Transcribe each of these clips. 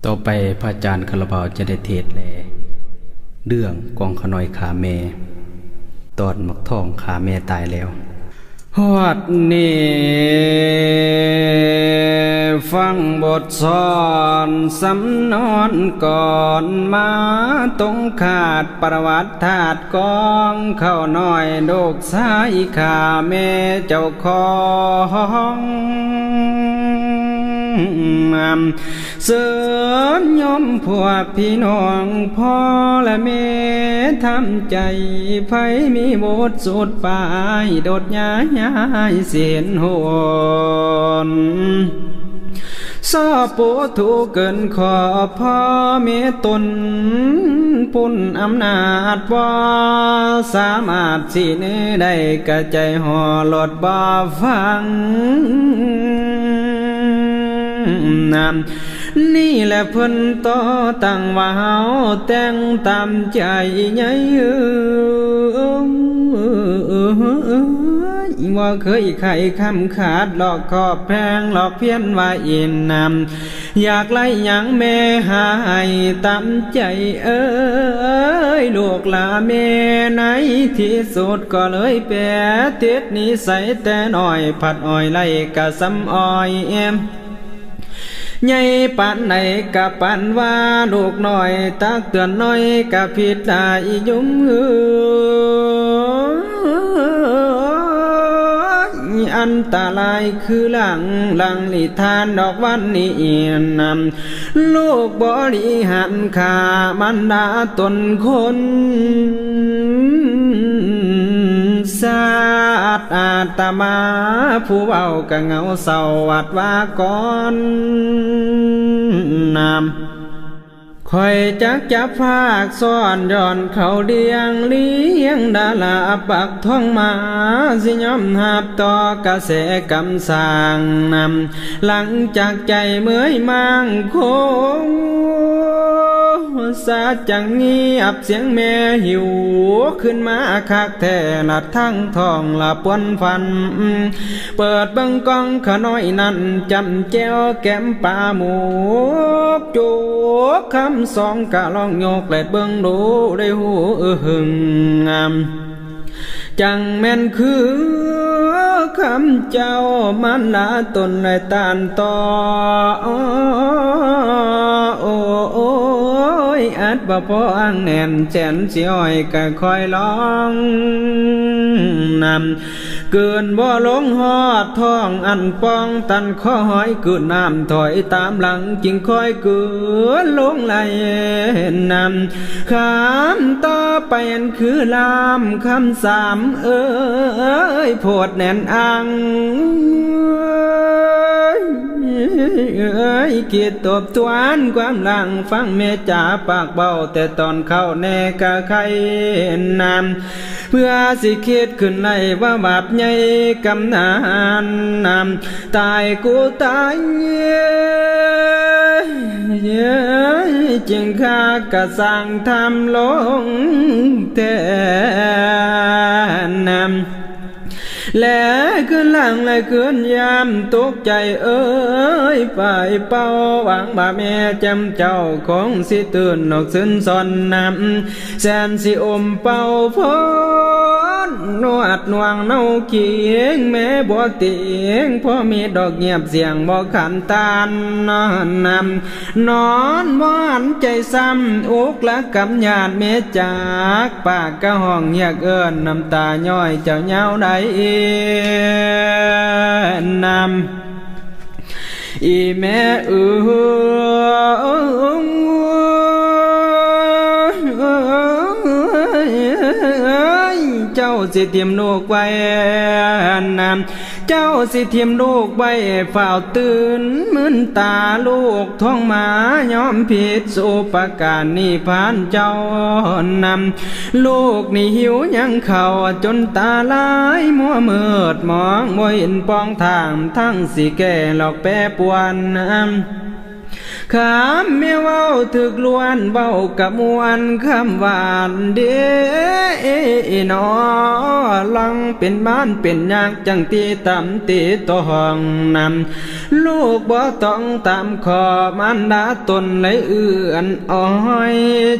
ต่อไปพระอาจารย์คาราบาวจะได้เทศน์แลเรื่องกองขน้อยขาแม่ตอนมักทองขาแม่ตายแล้วฮอดนี่ฟังบทสอนสำนอนก่อนมาตรงขาดประวัติธาตุกองเข้าน้อยโดกสายขาแม่เจ้าของเสริญยมพวกพี่น้องพ่อและแม่ทำใจไผมีบทสุดปลายโดดย้ายเสียนโหนสอปูถูกเกินขอพ่อเมตนปุ่นอำนาจบ่สามารถสิเนื้อได้กระใจห่อหลดบ่ฟังนี่แหละเพิ่นต่อตั้งว่าเฮาแต่งตามใจใหญ่ว่าเคยไข่คำขาดหลอกขอบแพงหลอกเพี้ยนว่าอินนำอยากไล่หยังแม่หายตามใจลูกหลาแม่ในที่สุดก็เลยแปรเทศนิสัยแต่น้อยผัดอ้อยไล่กะซ้ำอ้อยใหญ่ปานไหนกะปานว่าลูกน้อยตักเตือนน้อยกะผิดหลายยุ่งอันตรายคือหลังนิทานดอกวันนี้นำลูกบริหารขามันดาตนคนศาสตร์อาตมาผู้เว้ากะเงาเศร้าวัดว่าก่อนนำคอยจักจับภาคซ้อนย้อนเขาเลี้ยงดาลาปักท้องมาสิยอมหับต่อกระแสกำสร้างนำหลังจากใจเมื่อยมั่งคงสาจังเงียบเสียงแม่หิวขึ้นมาคักแท้ละทั้งท้องละปวนฟันเปิดเบิ่งกองขน้อยนั่นจำแจ้วแก้มปลาหมูจุกคำสองกะลองโยกแลดเบิ่งดูได้หูหึงจังแม่นคือคำเจ้ามันละตนในตานต่อโอ้ยอัดบ่พออังแน่นแสนสิอ้อยก็คอยลองนำเกินบ่ลงหอดท้องอันป้องตันคอหอยกืนน้ำถอยตามหลังจึงคอยเกินลงไหลนำคำต่อไปอันคือลามคำสามโพดแน่นอังเกียรติตบทวนความหลังฟังแม่จ๋าปากเบาแต่ตอนเข้าแน่กะใครนำเพื่อสิคิดขึ้นในว่าบาปใหญ่กำนานนำตายกูตายจึงข้ากะสั่งทำลงแทนนำและขึ้นหลังและขึ้นยามตกใจไปเป่าหวังบาแม่จำเจ้าของสิตื่นนอกซึนซอนนำแสนสิอมเป่าพ้นนวดนวงเนาเคียงแม่บ่เตียงพ่อมีดอกเงียบเสียงบ่ขันตานนำนอนบ่หันใจซ้ำอุกละกำญาติแม่จากปากกะห้องเฮียกเอิ้นน้ำตาย้อยเจ้าเหงาใดนำอีแม่เจ้าสิเทียมลูกไว้นำเจ้าสิเทียมลูกไว้เฝ้าตื่นมึนตาลูกท้องมายอมผิดสุปการนิพพานเจ้านำลูกนี่หิวยังเข่าจนตาลายมัวมืดมองบ่เห็นปองทางทั้งสิแก่หลอกแปรปวน ขามแม่เว้าถึกล้วนเว้ากับมวนคำหวานเด้นอลังเป็นบ้านเป็นยากจังตีตำตีตองนำลูกบ่ต้องตามขอมันดาตนเลยเอื้อนอ้อย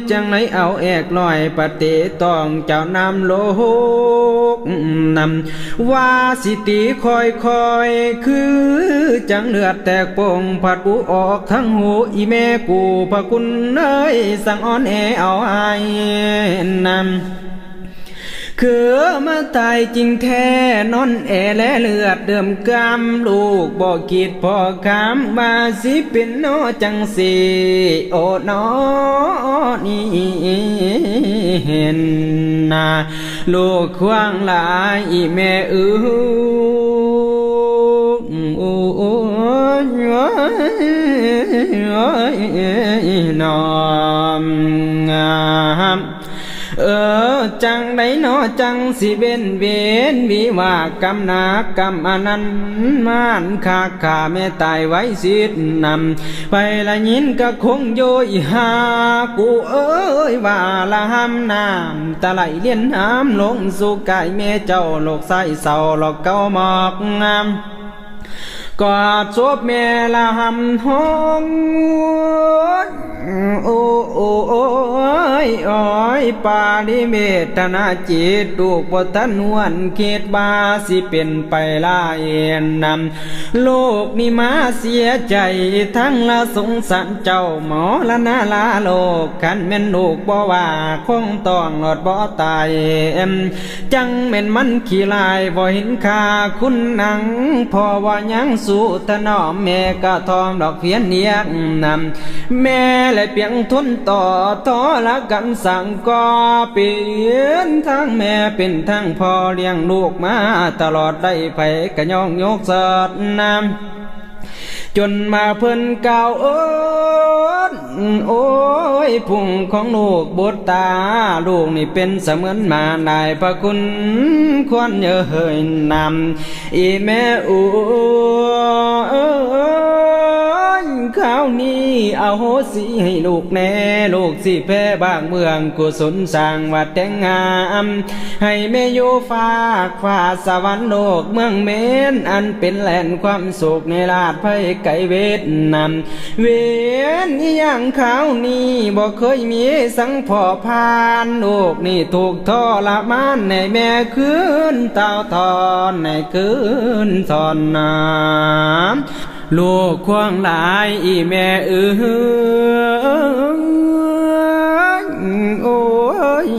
จังไหนเอาแอกลอยปฏิตองเจ้านำโลกนำว่าสิตีคอยคือจังเลือดแตกโป่งผัดบุออกทั้งหูอีแม่กูพระคุณเอ้ยสั่งอ่อนแอเอาไอ้นำคือมาตายจริงแท้นอนแอและเลือดเดิมกำลูกบอกกีดพอคำมาสิเป็นโนจังสีโอ้นอนี่เห็นนาลูกควางหลายอีแม่นอมงามจังไดนอจังสิเว้นวิว่ากำนากำอนันมานข้าแม่ตายไว้สินำไปละยินก็คงโยยหากูเอ้ยว่าละห้ำน้ำตะไหลเลี้ยนน้ำลงสู่กายแม่เจ้าโลกใสเศร้าหลอกเก้าหมอกงามกอดศพแม่ละหำห้องโอ้ยปาลิเมตนาจิตลูกบ่ทันนวลคิดบาสิเป็นไปลาเอ็นนำโลกนี้มาเสียใจทั้งละสงสารเจ้าหมอละนาลาโลกคันแม่นลูกบ่ว่าคงต้องหลอดบ่ตายจังแม่นมันขี้ลายบ่เห็นค่าคุณหนังพอว่ายังสู่ถนอมแม่ก็ทอมดอกเพียนเนียกนำแม่และเพียงทนต่อทอละกันสั่งก็เปลี่ยนทั้งแม่เป็นทั้งพ่อเลี้ยงลูกมาตลอดได้ไปกะย่องยกเสดนำจนมาเพิ่นเก่าโอ้ยพุ่งของลูกบดตาลูกนี่เป็นเสมือนมานายพระคุณควรเยอะนำอีแม่ข้าวนี้เอาโหสิให้ลูกแน่ลูกสิแพ้บ้างเมืองกุศลสร้างวัดแต่งงามให้แม่อยู่ฟ้าสวรรค์โลกเมืองเมนอันเป็นแหล่งความสุขในลาดไพไก่เวทนำเวนอย่างข้าวนี้บ่เคยมีสังพอพานลูกนี่ถูกทรมานในแม่คืนเต่าทอนในคืนทอนน้ำลูกควงหลายอีแม่โอ้ย